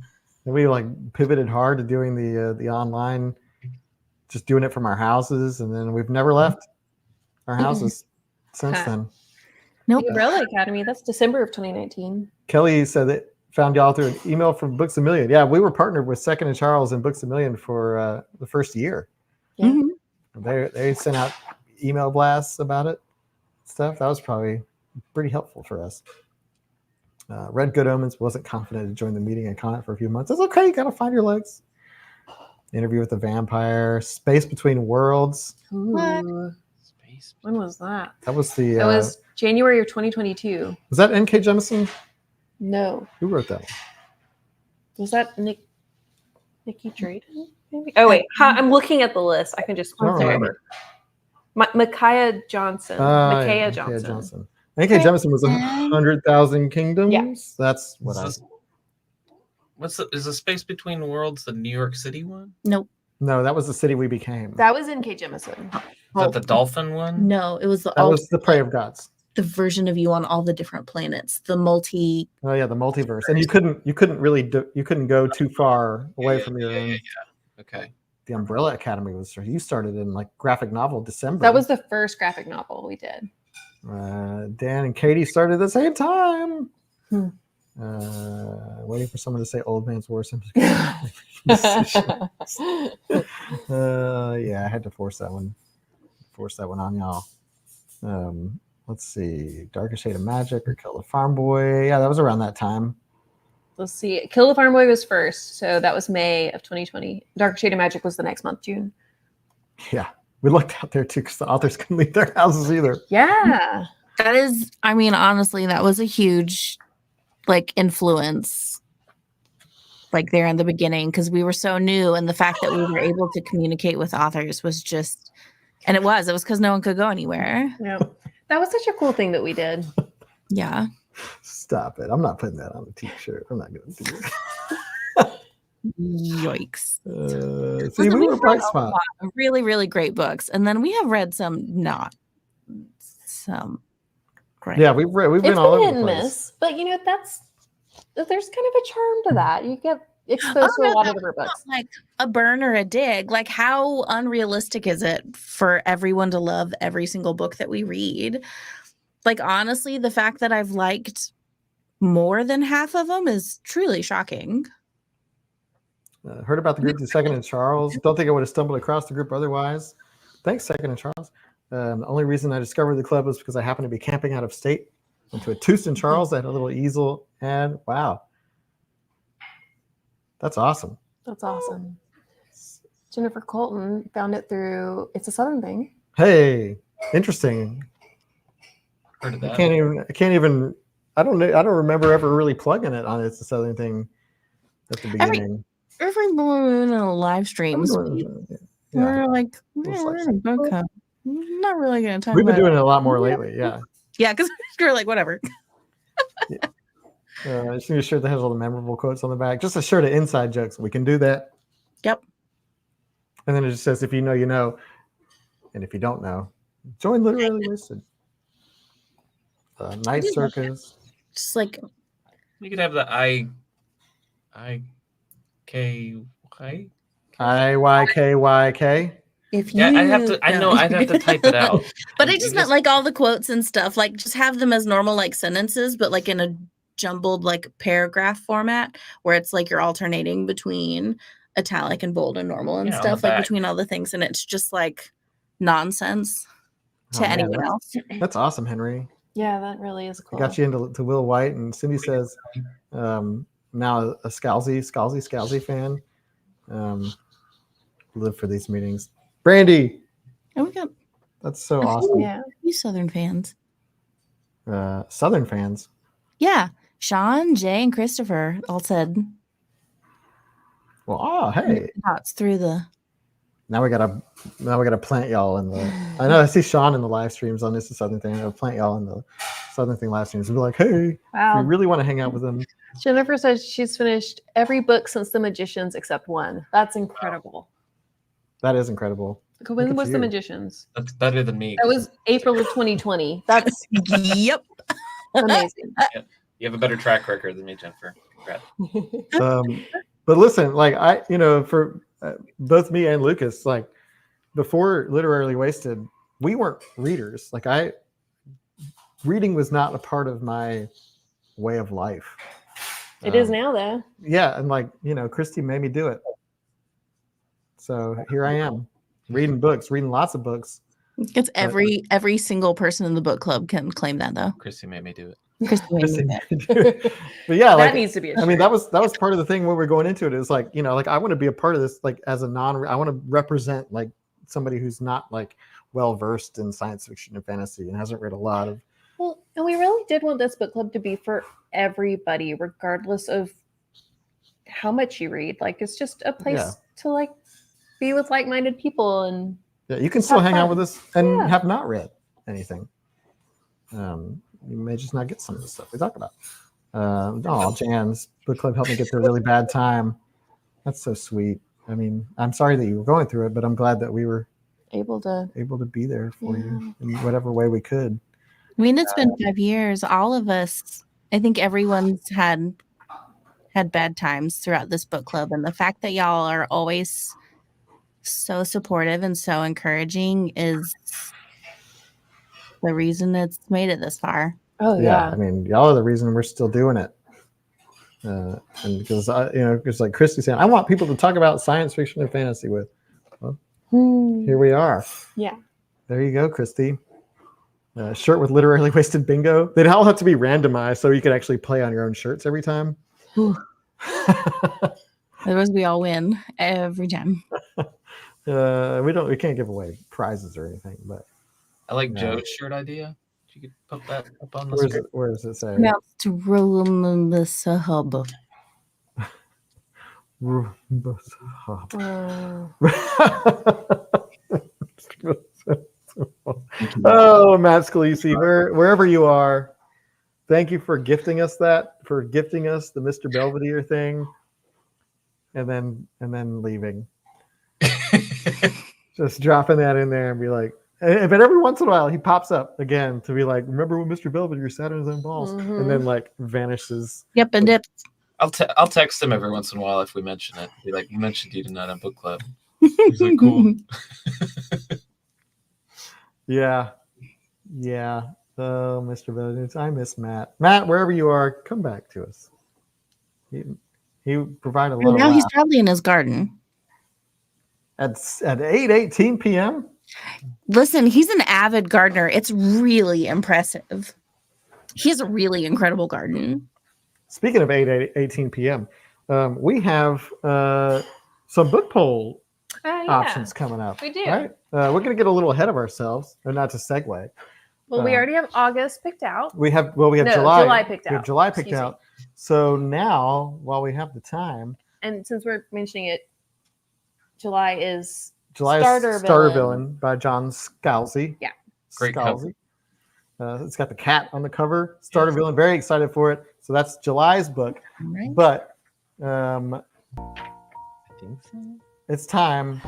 and we pivoted hard to doing the online, just doing it from our houses, and then we've never left our houses since then. Nope. The Umbrella Academy. That's December of 2019. Kelly said that found y'all through an email from Books A Million. Yeah, we were partnered with Second and Charles and Books A Million for the first year. Yeah. Mhm. They sent out email blasts about it, stuff. That was probably pretty helpful for us. Read Good Omens, wasn't confident to join the meeting and comment for a few months. That's okay, you gotta find your legs. Interview with the Vampire, Space Between Worlds. Ooh. Space. When was that? That was the That was January of 2022. was that N.K. Jemisin? No. Who wrote that one? Was that Nikki Drayton? Maybe. Oh wait, I'm looking at the list. I can just I don't remember. Micaiah Johnson. Micaiah N.K. Johnson. N.K. Jemisin was 100,000 Kingdoms. Yeah. That's what I. Is the Space Between Worlds the New York City one? Nope. No, that was the city we became. That was N.K. Jemisin. Is that the dolphin one? No, it was That was the Prey of Gods. the version of you on all the different planets. The multi. Oh yeah, the multiverse, and you couldn't really you couldn't go too far away from your own. Okay. The Umbrella Academy was you started in graphic novel December. That was the first graphic novel we did. Dan and Katie started at the same time. Hmm. Waiting for someone to say old man's war. Yeah, I had to force that one on y'all. Let's see, Darkest Shade of Magic or Kill the Farm Boy. Yeah, that was around that time. Let's see. Kill the Farm Boy was first, so that was May of 2020. Dark Shade of Magic was the next month, June. Yeah, we looked out there too because the authors couldn't leave their houses either. Yeah. That is, I mean, honestly, that was a huge like influence like there in the beginning because we were so new, and the fact that we were able to communicate with authors was just, and it was because no one could go anywhere. Yep. That was such a cool thing that we did. Yeah. Stop it. I'm not putting that on the t-shirt. I'm not going to do it. Yikes. See, we were bright spot. A lot of really, really great books. And then we have read some not some great. Yeah, we've been It's all been over hit the and place. miss, but you know, there's kind of a charm to that. You get exposed to a lot of different books. Like a burn or a dig. Like, how unrealistic is it for everyone to love every single book that we read? Like, honestly, the fact that I've liked more than half of them is truly shocking. Heard about the group through Second and Charles. Don't think I would have stumbled across the group otherwise. Thanks, Second and Charles. The only reason I discovered the club was because I happened to be camping out of state. Went to a Toost in Charles that had a little easel, and wow. That's awesome. That's awesome. Jennifer Colton found it through It's a Southern Thing. Hey, interesting. Heard of I that. can't even. I don't remember ever really plugging it on It's a Southern Thing at the beginning. Every blue in a live streams, Yeah. we're like, Looks we're like in a book club. I'm not really going to talk We've been about doing it a lot more lately. Yeah. Yeah, because we're like, whatever. I just need a shirt that has all the memorable quotes on the back. Just a shirt of inside jokes. We can do that. Yep. And then it just says, if you know, you know. And if you don't know, join Literally Wasted. Night Circus. Just like, You could have the IYKY. IYKYK. if you Yeah, I'd have to type it out. But I You just meant like all the quotes and stuff, like just have them as normal like sentences, but like in a jumbled like paragraph format where it's like you're alternating between italic and bold and normal and Yeah, on stuff, the like back. between all the things, and it's just like nonsense to Oh, man, anyone else. That's awesome, Henry. Yeah, that really is cool. I got you into Will White, and Cindy says, now a Scalzi fan. Live for these meetings. Brandy, And we got that's so awesome. Yeah. you Southern fans. Southern fans. Yeah. Sean, Jay, and Christopher all said Well, hey, thoughts through the now we gotta plant y'all in the. I know I see Sean in the live streams on This Is Southern Thing. I'll plant y'all in the Southern Thing live streams and be like, hey, if Wow. you really want to hang out with them, Jennifer says she's finished every book since The Magicians except one. That's incredible. that is incredible. When at was you. The Magicians? That's better than me. That was April of 2020. That's Yep. amazing. You have a better track record than me, Jennifer. Congrats. But listen, like for both me and Lucas, like before Literally Wasted, we weren't readers. Like reading was not a part of my way of life. It is now, though. Yeah, and like Christy made me do it. So here I am, reading lots of books. It's every single person in the book club can claim that though. Christy made me do it. Christy made it. But yeah, That like needs to be a I mean, shirt. that was part of the thing when we were going into it. It was like, like I want to be a part of this, like as a I want to represent like somebody who's not like well versed in science fiction and fantasy and hasn't read a lot of. Well, and we really did want this book club to be for everybody, regardless of how much you read. Like, it's just a place to like be with like-minded people, and Yeah, you can still hang out fun. with us and Yeah. have not read anything. You may just not get some of the stuff we talk about. Jan's book club helped me get through a really bad time. That's so sweet. I mean, I'm sorry that you were going through it, but I'm glad that we were able to be there for you in whatever way we could. I mean, it's been 5 years. All of us, I think everyone's had bad times throughout this book club. And the fact that y'all are always so supportive and so encouraging is the reason it's made it this far. Oh I mean, y'all are the reason we're still doing it. And because because like Christy saying, I want people to talk about science fiction and fantasy with. Well, here we are. Yeah. There you go, Christy. Shirt with literally wasted bingo. They'd all have to be randomized so you could actually play on your own shirts every time. Otherwise, we all win every time. We can't give away prizes or anything, but I like Joe's shirt idea. You could put that up on the where screen. does it say? Now to roll in the sub. Oh, Matt Scalisi, wherever you are, thank you for gifting us the Mr. Belvedere thing, and then leaving. Just dropping that in there and be like, but every once in a while he pops up again to be like, remember when Mr. Belvedere sat on his own balls, and then like vanishes. Yep, and dip. I'll text him every once in a while if we mention it. Be like, you mentioned you tonight on book club. He's like, cool. Yeah. Oh, Mr. Belvedere, I miss Matt. Matt, wherever you are, come back to us. He provided a lot. Now of he's probably in his garden. At 8:18 p.m. Listen, he's an avid gardener. It's really impressive. He has a really incredible garden. Speaking of 8:18 p.m., we have some book poll options coming up. We do. Right? We're going to get a little ahead of ourselves, and not to segue. Well, we already have August picked out. We have July. July picked out. We have July picked out. So now, while we have the time, and since we're mentioning it, July is Starter Villain by John Scalzi. Yeah. Great Scalzi. It's got the cat on the cover. Starter Villain. Very excited for it. So that's July's book. Right. But I think so. It's time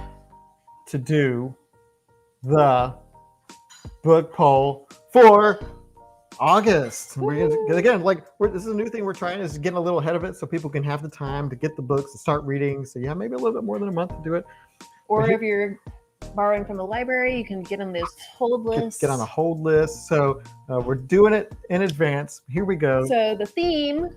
to do the book poll for August. We're gonna, again, this is a new thing we're trying, is getting a little ahead of it so people can have the time to get the books and start reading. So yeah, maybe a little bit more than a month to do it. Or if you're borrowing from the library, you can get on those hold lists. Get on a hold list. So we're doing it in advance. Here we go. So the theme,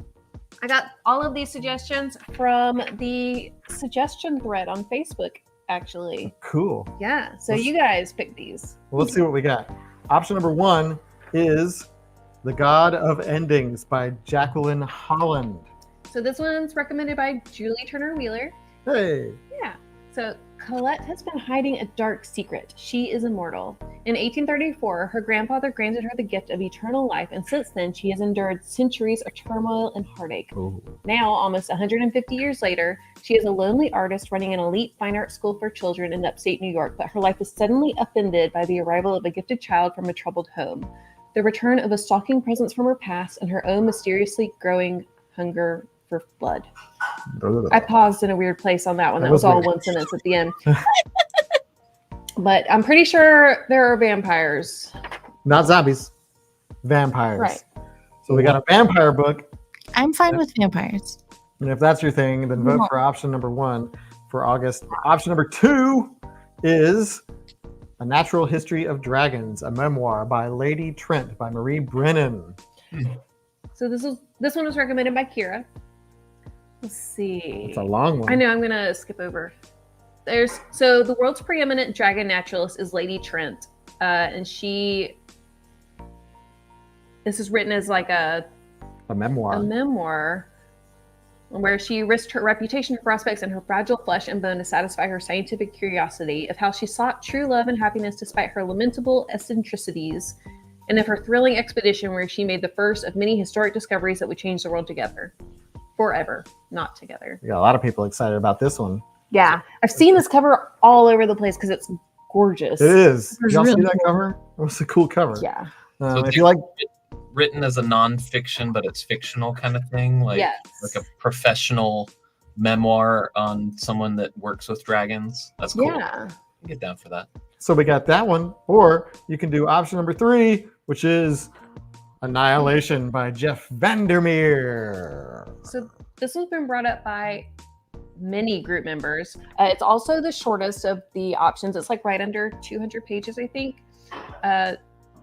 I got all of these suggestions from the suggestion thread on Facebook, actually. Cool. Yeah. So you guys pick these. Well, let's see what we got. Option number 1 is The God of Endings by Jacqueline Holland. So this one's recommended by Julie Turner Wheeler. Hey. Yeah. So Colette has been hiding a dark secret. She is immortal. In 1834, her grandfather granted her the gift of eternal life, and since then, she has endured centuries of turmoil and heartache. Ooh. Now, almost 150 years later, she is a lonely artist running an elite fine art school for children in upstate New York, but her life is suddenly upended by the arrival of a gifted child from a troubled home, the return of a stalking presence from her past, and her own mysteriously growing hunger for blood. I paused in a weird place on that one. That was all one sentence at the end. But I'm pretty sure there are vampires. Not zombies. Vampires. Right. So we got a vampire book. I'm fine with vampires. And if that's your thing, then vote for option number 1 for August. Option number 2 is A Natural History of Dragons, a memoir by Lady Trent by Marie Brennan. So this one was recommended by Kira. Let's see. It's a long one. I know, I'm gonna skip over. So the world's preeminent dragon naturalist is Lady Trent, and this is written as like a memoir, where she risked her reputation, her prospects, and her fragile flesh and bone to satisfy her scientific curiosity of how she sought true love and happiness despite her lamentable eccentricities, and of her thrilling expedition where she made the first of many historic discoveries that would change the world forever, not together. We got a lot of people excited about this one. Yeah, I've seen this cover all over the place because it's gorgeous. It is. Did y'all really see that cover? It was a cool cover. Yeah. So If you like, written as a non-fiction, but it's fictional kind of thing, like a professional memoir on someone that works with dragons. That's cool. Yeah. I get down for that. so we got that one, or you can do option number 3, which is Annihilation by Jeff Vandermeer. So this has been brought up by many group members. It's also the shortest of the options. It's like right under 200 pages, I think.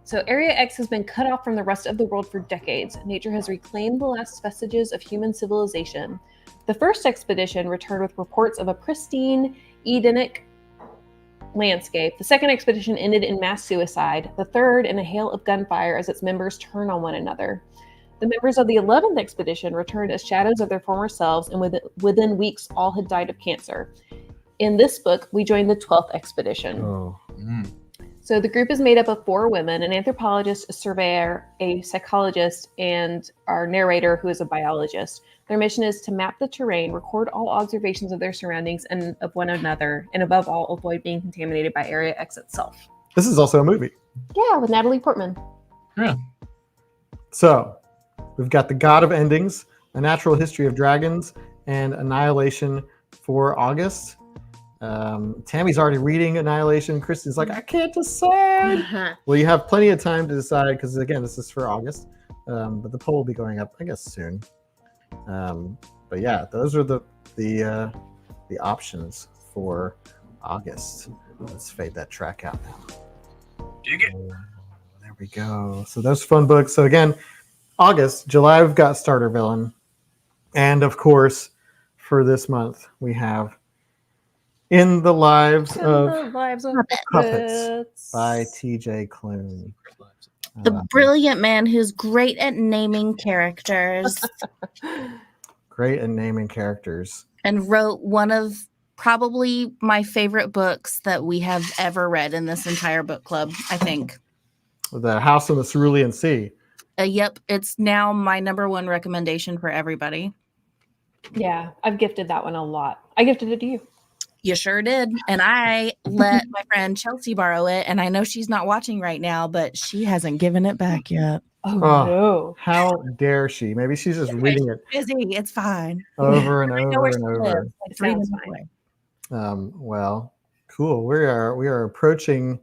So Area X has been cut off from the rest of the world for decades. Nature has reclaimed the last vestiges of human civilization. The first expedition returned with reports of a pristine, Edenic landscape. The second expedition ended in mass suicide. The third in a hail of gunfire as its members turn on one another. The members of the 11th expedition returned as shadows of their former selves, and within weeks, all had died of cancer. In this book, we joined the 12th expedition. Oh. So the group is made up of 4 women, an anthropologist, a surveyor, a psychologist, and our narrator, who is a biologist. Their mission is to map the terrain, record all observations of their surroundings and of one another, and above all, avoid being contaminated by Area X itself. This is also a movie. Yeah, with Natalie Portman. Yeah. So we've got The God of Endings, A Natural History of Dragons, and Annihilation for August. Tammy's already reading Annihilation. Kristen's like, I can't decide. Well, you have plenty of time to decide because, again, this is for August. But the poll will be going up, I guess, soon. But yeah, those are the options for August. Let's fade that track out now. There we go. So those fun books. So again, August, July, we've got Starter Villain. And of course, for this month, we have In the Lives of Puppets by T.J. Klune. The brilliant man who's great at naming characters Great at naming characters. and wrote one of probably my favorite books that we have ever read in this entire book club, I think. The House on the Cerulean Sea. Yep, it's now my number 1 recommendation for everybody. Yeah, I've gifted that one a lot. I gifted it to you. You sure did. And I let my friend Chelsea borrow it, and I know she's not watching right now, but she hasn't given it back yet. Oh, no. How dare she? Maybe she's just reading it Busy, it's fine. over and I know over where and she over. lives, like 3 Sounds minutes fine. away. Well, cool. We are approaching.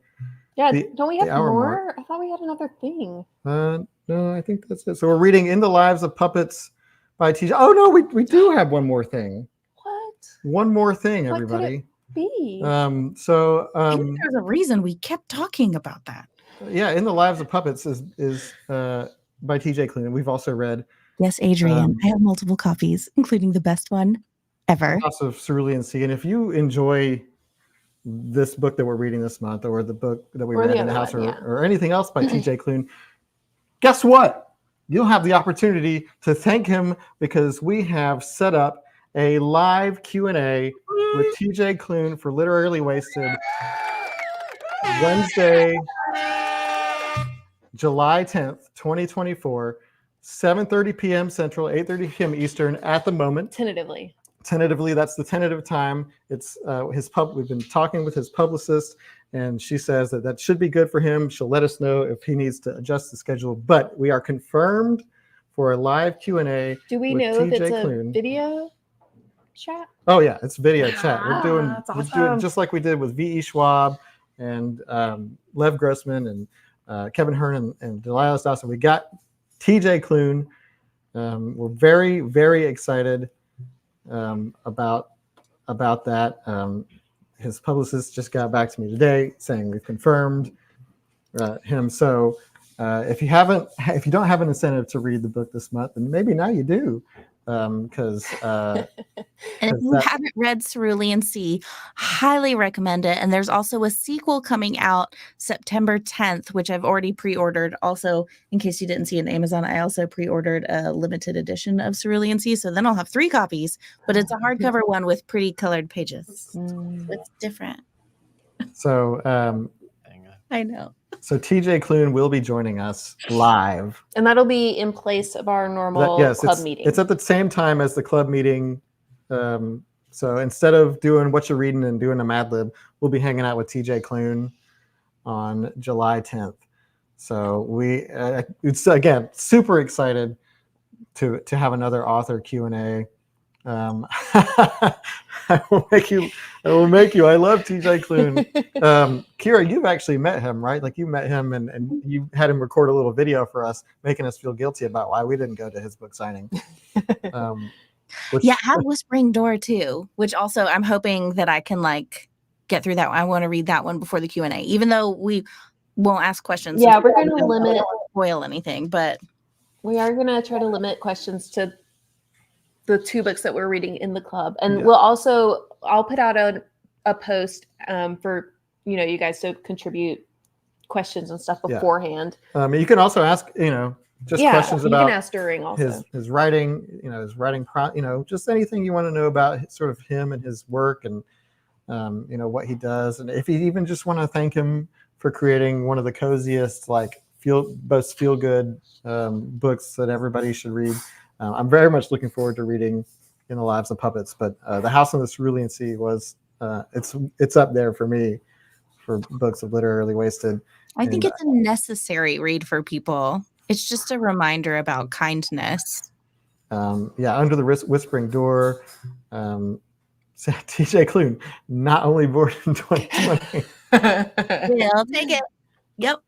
Yeah, The- don't we have the hour more? mark. I thought we had another thing. No, I think that's it. So we're reading In the Lives of Puppets by T.J. Oh no, we do have one more thing. What? One more thing, What could everybody. Be. There's a reason we kept talking about that. Yeah, In the Lives of Puppets is by T.J. Klune. We've also read Yes, Adrian. I have multiple copies, including the best one ever. House of Cerulean Sea. And if you enjoy this book that we're reading this month, or the book that we Or read the in the other house, one, yeah. or anything else by T.J. Klune, guess what? You'll have the opportunity to thank him because we have set up a live Q&A with T.J. Klune for Literarily Wasted Wednesday, July 10th, 2024, 7:30 p.m. Central, 8:30 p.m. Eastern at the moment. Tentatively. Tentatively, that's the tentative time. It's we've been talking with his publicist, and she says that should be good for him. She'll let us know if he needs to adjust the schedule, but we are confirmed for a live Q&A. Do we with know if TJ it's a Klune. video chat? Oh yeah, it's video chat. We're doing That's we're doing awesome. just like we did with V.E. Schwab and Lev Grossman and Kevin Hearn and Delilah Dawson. We got T.J. Klune. We're very, very excited about that. His publicist just got back to me today saying we've confirmed him. So if you don't have an incentive to read the book this month, then maybe now you do. Because And if you haven't read Cerulean Sea, highly recommend it. And there's also a sequel coming out September 10th, which I've already pre-ordered. Also, in case you didn't see it on Amazon, I also pre-ordered a limited edition of Cerulean Sea. So then I'll have 3 copies, but it's a hardcover one with pretty colored pages. It's different. so I know. so T.J. Klune will be joining us live. And that'll be in place of our normal club meeting. It's at the same time as the club meeting. So instead of doing what you're reading and doing a Mad Lib, we'll be hanging out with T.J. Klune on July 10th. So it's again super excited to have another author Q&A. I will make you. I love T.J. Klune. Kira, you've actually met him, right? Like you met him and you had him record a little video for us, making us feel guilty about why we didn't go to his book signing. Yeah, I have Whispering Door too, which also I'm hoping that I can like get through that one. I want to read that one before the Q&A, even though we won't ask questions. Yeah, since we're we gonna don't limit. spoil anything, but We are gonna try to limit questions to the 2 books that we're reading in the club, and Yeah. I'll put out a post for you guys to contribute questions and stuff Yeah. beforehand. You can also ask, just questions you about can ask during also. his writing, just anything you want to know about sort of him and his work and, what he does. And if you even just want to thank him for creating one of the coziest, like most feel good books that everybody should read. I'm very much looking forward to reading In the Lives of Puppets, but The House on the Cerulean Sea was, it's up there for me for books of literally wasted. I think it's a necessary read for people. It's just a reminder about kindness. Under the Whispering Door. TJ Klune, not only born in 2020. Yeah, I'll take it. Yep.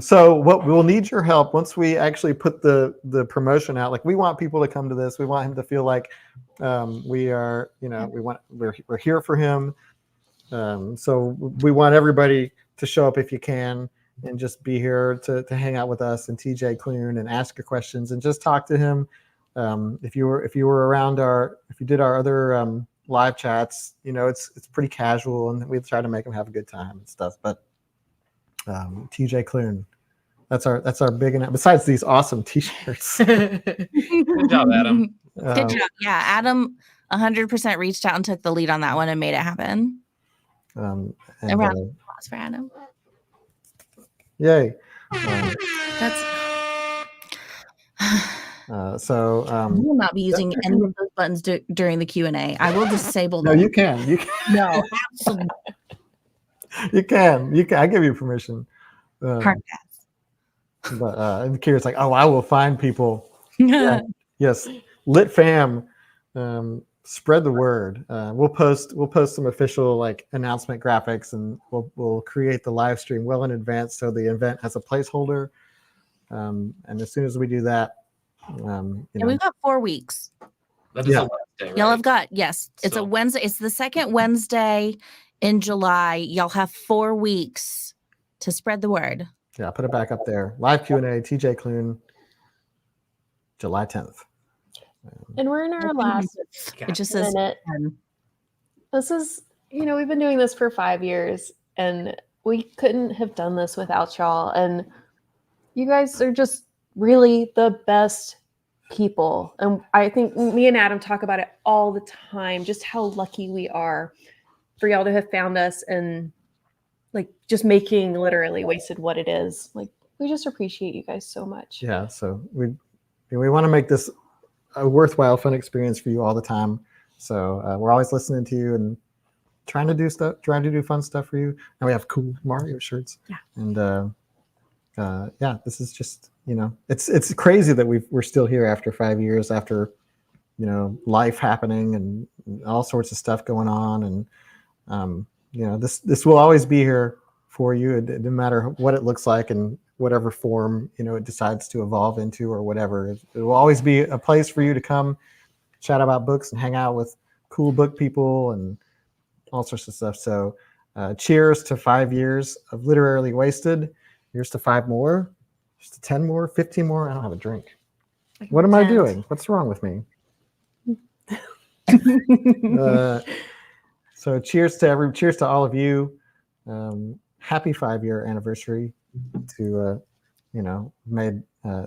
So we'll need your help once we actually put the promotion out. Like, we want people to come to this. We want him to feel like we are, we're here for him. So we want everybody to show up if you can and just be here to hang out with us and TJ Klune and ask your questions and just talk to him. If you were around if you did our other live chats, it's pretty casual and we try to make him have a good time and stuff. But TJ Klune, that's our big announcement. Besides these awesome T-shirts. Good job, Adam. Good job. Yeah, Adam 100% reached out and took the lead on that one and made it happen. And, A round of applause for Adam. Yay. That's. So I will not be using any of those buttons during the Q&A. I will disable no, them. you can. No, absolutely. You can. I give you permission. Hard But I'm curious, like, I will find people. pass. Yes, Lit Fam, spread the word. We'll post some official like announcement graphics, and we'll create the live stream well in advance so the event has a placeholder. And as soon as we do that, And we've got 4 weeks. That is a Wednesday, right? Y'all have got, yes, it's a So- Wednesday. It's the second Wednesday in July. Y'all have 4 weeks to spread the word. Yeah, put it back up there. Live Q&A, TJ Klune, July 10th. And we're in our last It just says minute. This is, we've been doing this for 5 years, and we couldn't have done this without y'all. And you guys are just really the best people. And I think me and Adam talk about it all the time, just how lucky we are for y'all to have found us and like just making Literally Wasted what it is. Like, we just appreciate you guys so much. Yeah, so we want to make this a worthwhile, fun experience for you all the time. So we're always listening to you and trying to do fun stuff for you. And we have cool Mario shirts. Yeah. And this is just, it's crazy that we're still here after 5 years, after, life happening and all sorts of stuff going on. And, this will always be here for you. It doesn't matter what it looks like and whatever form, it decides to evolve into or whatever. It will always be a place for you to come chat about books and hang out with cool book people and all sorts of stuff. So cheers to 5 years of Literally Wasted. Here's to 5 more, here's to 10 more, 15 more. I don't have a drink. What am I doing? What's wrong with me? So cheers to all of you. Happy 5-year anniversary to, made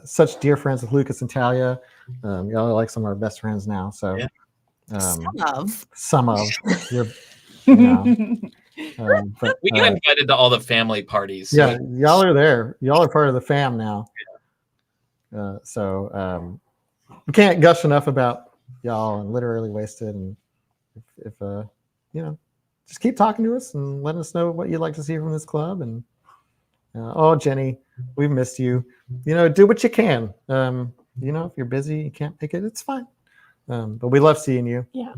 such dear friends with Lucas and Talia. Y'all are like some of our best friends now. So some of your, but we get invited to all the family parties. Yeah, y'all are there. Y'all are part of the fam now. So we can't gush enough about y'all and Literally Wasted. And if just keep talking to us and letting us know what you'd like to see from this club. And Jenny, we've missed you. Do what you can. If you're busy, you can't make it, it's fine. But we love seeing you. Yeah.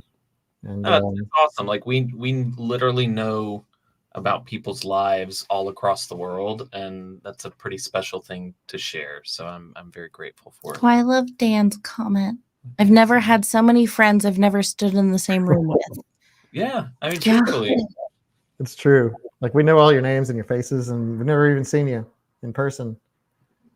And it's awesome. Like we literally know about people's lives all across the world, and that's a pretty special thing to share. So I'm very grateful for it. Oh, I love Dan's comment. I've never had so many friends I've never stood in the same room with. Yeah, I mean, truthfully. It's true. Like we know all your names and your faces, and we've never even seen you in person.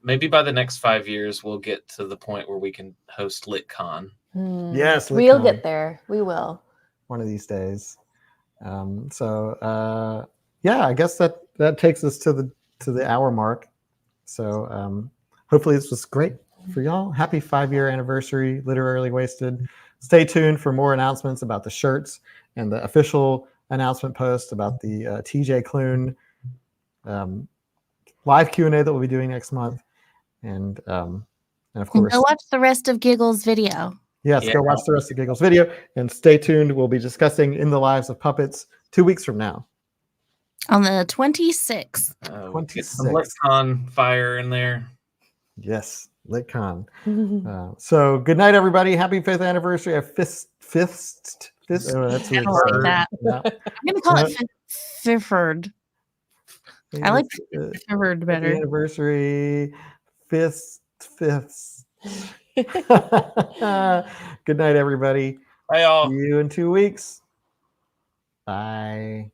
Maybe by the next 5 years, we'll get to the point where we can host LitCon. Yes, we'll LitCon. get there. We will. One of these days. Yeah, I guess that takes us to the hour mark. So hopefully this was great for y'all. Happy 5-year anniversary, Literally Wasted. Stay tuned for more announcements about the shirts and the official announcement post about the TJ Clune live Q&A that we'll be doing next month. And of And course, go watch the rest of Giggles' video. yes, go watch the rest of Giggles' video and stay tuned. We'll be discussing In the Lives of Puppets 2 weeks from now. On the 26th. Get some LitCon fire in there. Yes, LitCon. So good night, everybody. Happy 5th anniversary of Fist. Oh, that's I weird. don't like that. Yeah. I'm going to call it Fifford. I like Fifford Happy better. anniversary. Fifths. Good night, everybody. Bye, y'all. See you in 2 weeks. Bye.